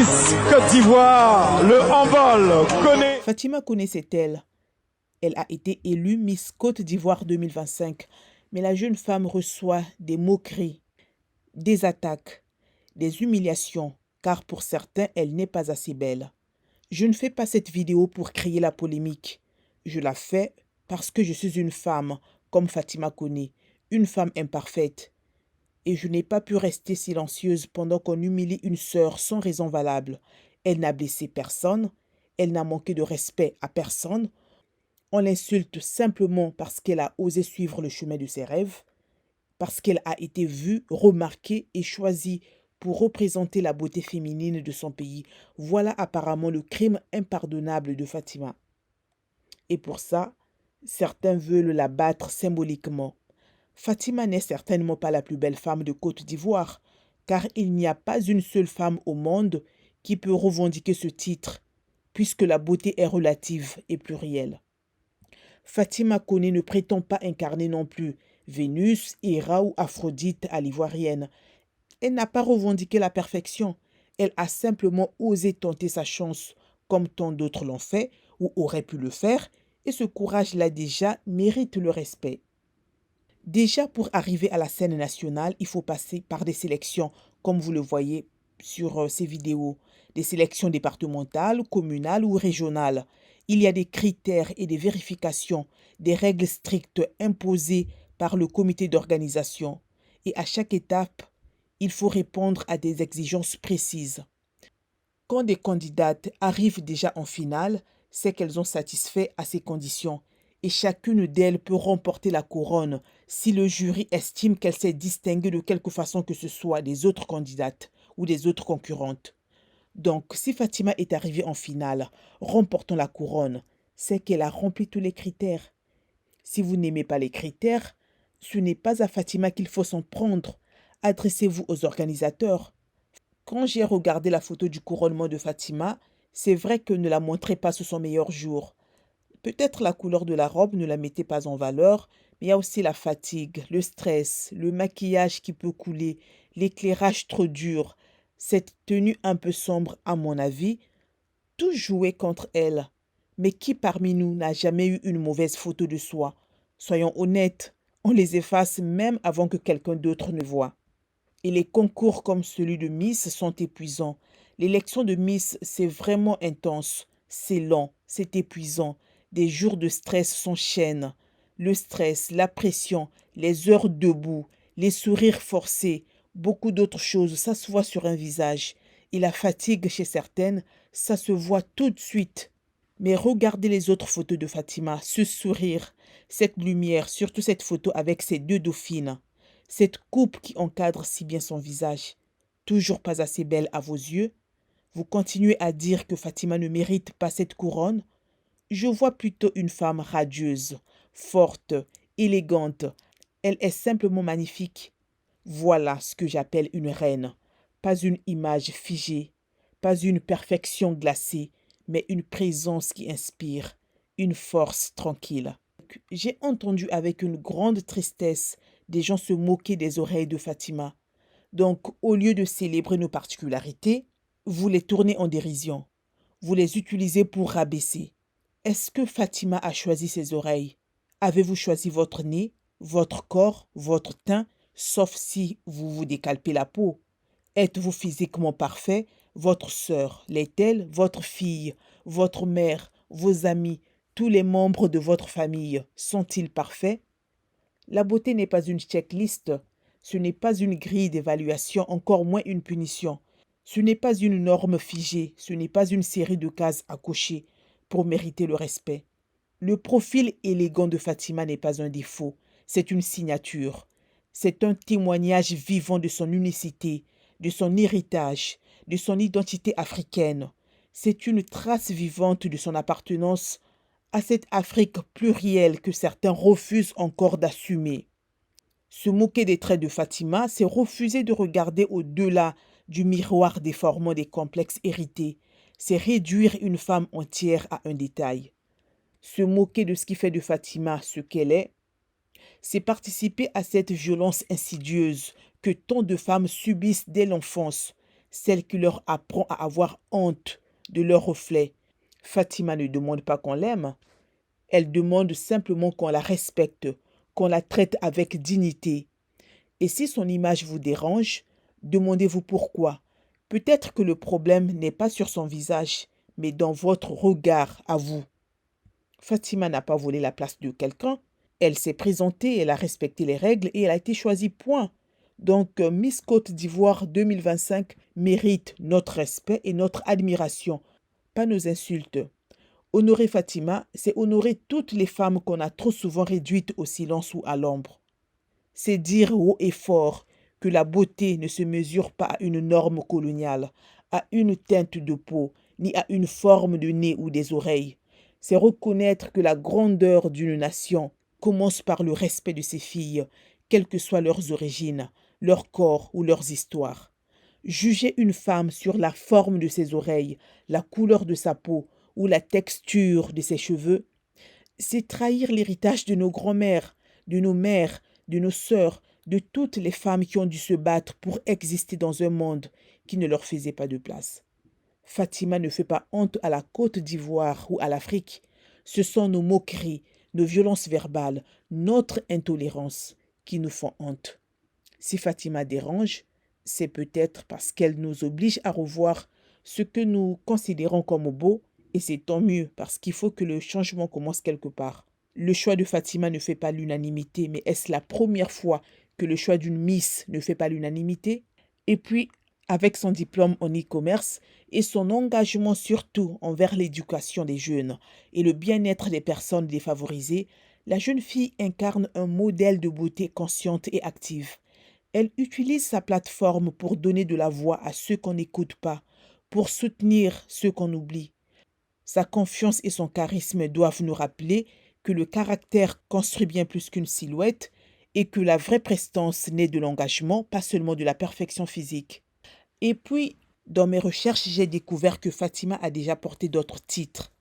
Miss Côte d'Ivoire, le handball connaît... Fatima connaissait-elle? Elle a été élue Miss Côte d'Ivoire 2025, mais la jeune femme reçoit des moqueries, des attaques, des humiliations, car pour certains, elle n'est pas assez belle. Je ne fais pas cette vidéo pour créer la polémique. Je la fais parce que je suis une femme, comme Fatima Koné, une femme imparfaite. Et je n'ai pas pu rester silencieuse pendant qu'on humilie une sœur sans raison valable. Elle n'a blessé personne, elle n'a manqué de respect à personne. On l'insulte simplement parce qu'elle a osé suivre le chemin de ses rêves, parce qu'elle a été vue, remarquée et choisie pour représenter la beauté féminine de son pays. Voilà apparemment le crime impardonnable de Fatima. Et pour ça, certains veulent la battre symboliquement. Fatima n'est certainement pas la plus belle femme de Côte d'Ivoire, car il n'y a pas une seule femme au monde qui peut revendiquer ce titre, puisque la beauté est relative et plurielle. Fatima Koné ne prétend pas incarner non plus Vénus, Héra ou Aphrodite à l'ivoirienne. Elle n'a pas revendiqué la perfection, elle a simplement osé tenter sa chance, comme tant d'autres l'ont fait ou auraient pu le faire, et ce courage-là déjà mérite le respect. Déjà, pour arriver à la scène nationale, il faut passer par des sélections, comme vous le voyez sur ces vidéos, des sélections départementales, communales ou régionales. Il y a des critères et des vérifications, des règles strictes imposées par le comité d'organisation. Et à chaque étape, il faut répondre à des exigences précises. Quand des candidates arrivent déjà en finale, c'est qu'elles ont satisfait à ces conditions. Et chacune d'elles peut remporter la couronne si le jury estime qu'elle s'est distinguée de quelque façon que ce soit des autres candidates ou des autres concurrentes. Donc, si Fatima est arrivée en finale, remportant la couronne, c'est qu'elle a rempli tous les critères. Si vous n'aimez pas les critères, ce n'est pas à Fatima qu'il faut s'en prendre. Adressez-vous aux organisateurs. Quand j'ai regardé la photo du couronnement de Fatima, c'est vrai que ne la montrait pas sous son meilleur jour. Peut-être la couleur de la robe ne la mettait pas en valeur, mais il y a aussi la fatigue, le stress, le maquillage qui peut couler, l'éclairage trop dur, cette tenue un peu sombre à mon avis, tout jouait contre elle. Mais qui parmi nous n'a jamais eu une mauvaise photo de soi? Soyons honnêtes, on les efface même avant que quelqu'un d'autre ne voie. Et les concours comme celui de Miss sont épuisants. L'élection de Miss, c'est vraiment intense, c'est lent, c'est épuisant. Des jours de stress s'enchaînent. Le stress, la pression, les heures debout, les sourires forcés, beaucoup d'autres choses, ça se voit sur un visage. Et la fatigue chez certaines, ça se voit tout de suite. Mais regardez les autres photos de Fatima, ce sourire, cette lumière, surtout cette photo avec ses deux dauphines. Cette coupe qui encadre si bien son visage, toujours pas assez belle à vos yeux? Vous continuez à dire que Fatima ne mérite pas cette couronne? Je vois plutôt une femme radieuse, forte, élégante. Elle est simplement magnifique. Voilà ce que j'appelle une reine. Pas une image figée, pas une perfection glacée, mais une présence qui inspire, une force tranquille. J'ai entendu avec une grande tristesse des gens se moquer des oreilles de Fatima. Donc, au lieu de célébrer nos particularités, vous les tournez en dérision. Vous les utilisez pour rabaisser. Est-ce que Fatima a choisi ses oreilles? Avez-vous choisi votre nez, votre corps, votre teint, sauf si vous vous décalpez la peau? Êtes-vous physiquement parfait? Votre sœur l'est-elle? Votre fille, votre mère, vos amis, tous les membres de votre famille sont-ils parfaits? La beauté n'est pas une checklist, ce n'est pas une grille d'évaluation, encore moins une punition. Ce n'est pas une norme figée, ce n'est pas une série de cases à cocher pour mériter le respect. Le profil élégant de Fatima n'est pas un défaut, c'est une signature. C'est un témoignage vivant de son unicité, de son héritage, de son identité africaine. C'est une trace vivante de son appartenance à cette Afrique plurielle que certains refusent encore d'assumer. Se moquer des traits de Fatima, c'est refuser de regarder au-delà du miroir déformant des complexes hérités. C'est réduire une femme entière à un détail. Se moquer de ce qui fait de Fatima ce qu'elle est, c'est participer à cette violence insidieuse que tant de femmes subissent dès l'enfance. celle qui leur apprend à avoir honte de leur reflet. Fatima ne demande pas qu'on l'aime, elle demande simplement qu'on la respecte, qu'on la traite avec dignité. Et si son image vous dérange, demandez-vous pourquoi. Peut-être que le problème n'est pas sur son visage, mais dans votre regard à vous. Fatima n'a pas volé la place de quelqu'un. Elle s'est présentée, elle a respecté les règles et elle a été choisie, point. Donc, Miss Côte d'Ivoire 2025 mérite notre respect et notre admiration, pas nos insultes. Honorer Fatima, c'est honorer toutes les femmes qu'on a trop souvent réduites au silence ou à l'ombre. C'est dire haut et fort que la beauté ne se mesure pas à une norme coloniale, à une teinte de peau, ni à une forme de nez ou des oreilles. C'est reconnaître que la grandeur d'une nation commence par le respect de ses filles, quelles que soient leurs origines, leur corps ou leurs histoires. Juger une femme sur la forme de ses oreilles, la couleur de sa peau ou la texture de ses cheveux, c'est trahir l'héritage de nos grands-mères, de nos mères, de nos sœurs, de toutes les femmes qui ont dû se battre pour exister dans un monde qui ne leur faisait pas de place. Fatima ne fait pas honte à la Côte d'Ivoire ou à l'Afrique. Ce sont nos moqueries, nos violences verbales, notre intolérance qui nous font honte. Si Fatima dérange, c'est peut-être parce qu'elle nous oblige à revoir ce que nous considérons comme beau, et c'est tant mieux parce qu'il faut que le changement commence quelque part. Le choix de Fatima ne fait pas l'unanimité, mais est-ce la première fois que le choix d'une Miss ne fait pas l'unanimité? Et puis, avec son diplôme en e-commerce et son engagement surtout envers l'éducation des jeunes et le bien-être des personnes défavorisées, la jeune fille incarne un modèle de beauté consciente et active. Elle utilise sa plateforme pour donner de la voix à ceux qu'on n'écoute pas, pour soutenir ceux qu'on oublie. Sa confiance et son charisme doivent nous rappeler que le caractère construit bien plus qu'une silhouette et que la vraie prestance naît de l'engagement, pas seulement de la perfection physique. Et puis, dans mes recherches, j'ai découvert que Fatima a déjà porté d'autres titres.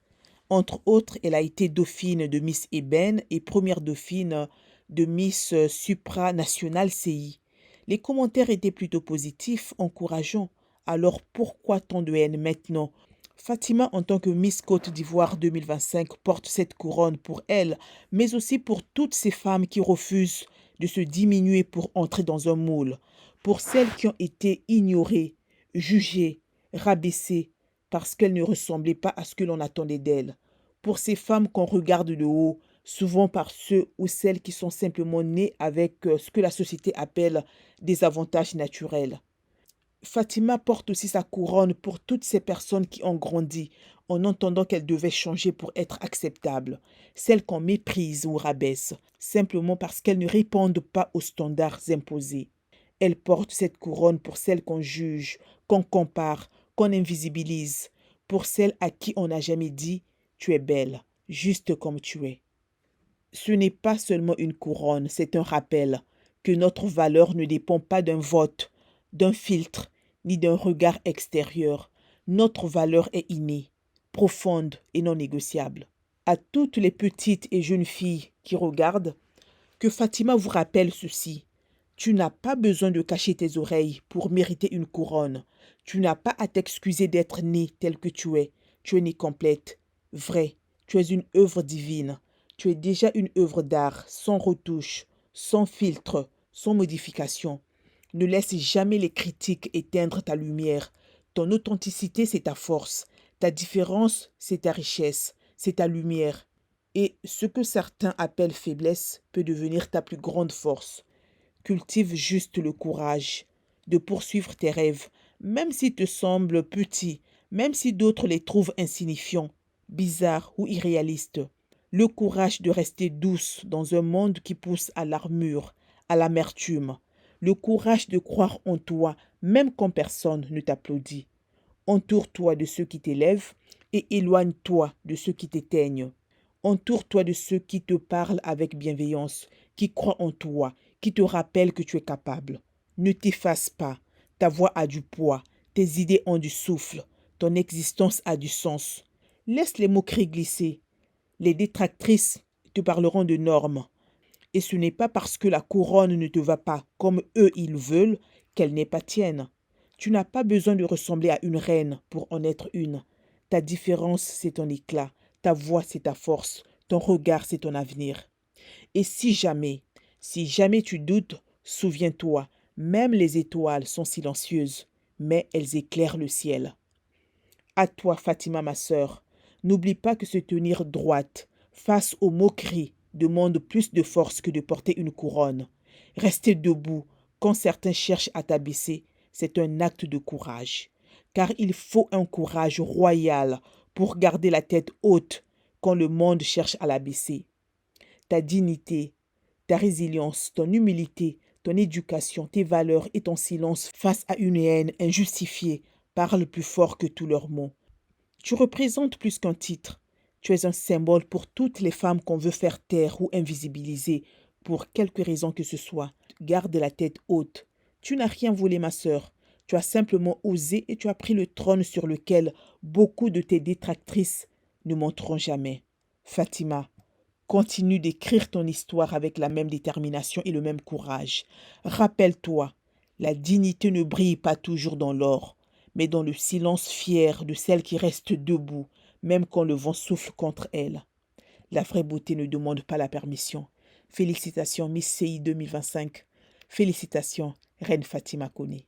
Entre autres, elle a été dauphine de Miss Ébène et première dauphine de Miss Supranational CI. Les commentaires étaient plutôt positifs, encourageants. Alors pourquoi tant de haine maintenant? Fatima, en tant que Miss Côte d'Ivoire 2025, porte cette couronne pour elle, mais aussi pour toutes ces femmes qui refusent de se diminuer pour entrer dans un moule, pour celles qui ont été ignorées, jugées, rabaissées, parce qu'elles ne ressemblaient pas à ce que l'on attendait d'elles, pour ces femmes qu'on regarde de haut, souvent par ceux ou celles qui sont simplement nées avec ce que la société appelle des avantages naturels. Fatima porte aussi sa couronne pour toutes ces personnes qui ont grandi en entendant qu'elles devaient changer pour être acceptables, celles qu'on méprise ou rabaisse, simplement parce qu'elles ne répondent pas aux standards imposés. Elle porte cette couronne pour celles qu'on juge, qu'on compare, qu'on invisibilise, pour celles à qui on n'a jamais dit « tu es belle, juste comme tu es ». Ce n'est pas seulement une couronne, c'est un rappel que notre valeur ne dépend pas d'un vote, d'un filtre, ni d'un regard extérieur. Notre valeur est innée, profonde et non négociable. À toutes les petites et jeunes filles qui regardent, que Fatima vous rappelle ceci. Tu n'as pas besoin de cacher tes oreilles pour mériter une couronne. Tu n'as pas à t'excuser d'être née telle que tu es. Tu es née complète, vraie. Tu es une œuvre divine. Tu es déjà une œuvre d'art, sans retouche, sans filtre, sans modification. Ne laisse jamais les critiques éteindre ta lumière. Ton authenticité, c'est ta force. Ta différence, c'est ta richesse, c'est ta lumière. Et ce que certains appellent faiblesse peut devenir ta plus grande force. Cultive juste le courage de poursuivre tes rêves, même s'ils te semblent petits, même si d'autres les trouvent insignifiants, bizarres ou irréalistes. Le courage de rester douce dans un monde qui pousse à l'armure, à l'amertume. Le courage de croire en toi, même quand personne ne t'applaudit. Entoure-toi de ceux qui t'élèvent et éloigne-toi de ceux qui t'éteignent. Entoure-toi de ceux qui te parlent avec bienveillance, qui croient en toi, qui te rappellent que tu es capable. Ne t'efface pas. Ta voix a du poids, tes idées ont du souffle, ton existence a du sens. Laisse les moqueries glisser. Les détractrices te parleront de normes. Et ce n'est pas parce que la couronne ne te va pas comme eux ils veulent qu'elle n'est pas tienne. Tu n'as pas besoin de ressembler à une reine pour en être une. Ta différence, c'est ton éclat. Ta voix, c'est ta force. Ton regard, c'est ton avenir. Et si jamais tu doutes, souviens-toi, même les étoiles sont silencieuses, mais elles éclairent le ciel. À toi, Fatima, ma sœur, n'oublie pas que se tenir droite face aux moqueries demande plus de force que de porter une couronne. Rester debout quand certains cherchent à t'abaisser, c'est un acte de courage. Car il faut un courage royal pour garder la tête haute quand le monde cherche à l'abaisser. Ta dignité, ta résilience, ton humilité, ton éducation, tes valeurs et ton silence face à une haine injustifiée parlent plus fort que tous leurs mots. Tu représentes plus qu'un titre. Tu es un symbole pour toutes les femmes qu'on veut faire taire ou invisibiliser, pour quelque raison que ce soit. Garde la tête haute. Tu n'as rien volé, ma sœur. Tu as simplement osé et tu as pris le trône sur lequel beaucoup de tes détractrices ne monteront jamais. Fatima, continue d'écrire ton histoire avec la même détermination et le même courage. Rappelle-toi, la dignité ne brille pas toujours dans l'or, mais dans le silence fier de celle qui reste debout, même quand le vent souffle contre elle. La vraie beauté ne demande pas la permission. Félicitations Miss CI 2025. Félicitations Reine Fatima Koné.